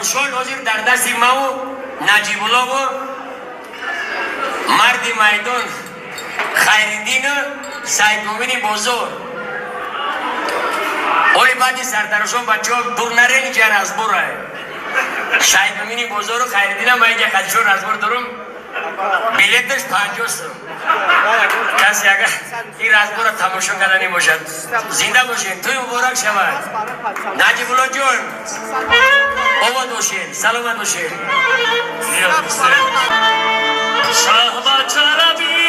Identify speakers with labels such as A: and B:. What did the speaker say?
A: سرشال حاضر در دست ما و نجیب الله و مرد میدان خیرالدین سید مومن بزرگ اولی بعدی سرترشان بچه ها دور نرین که از برای سید مومن بزرگ و خیرالدین هم اینجا خدشون از بر دارم بلیتش 50 سو کسی اگر این رازبو را تماشا کردنی باشد زنده باشین توی مبارک شود نجیب الله جون آباد باشین سلامت باشین شاه بچه ربی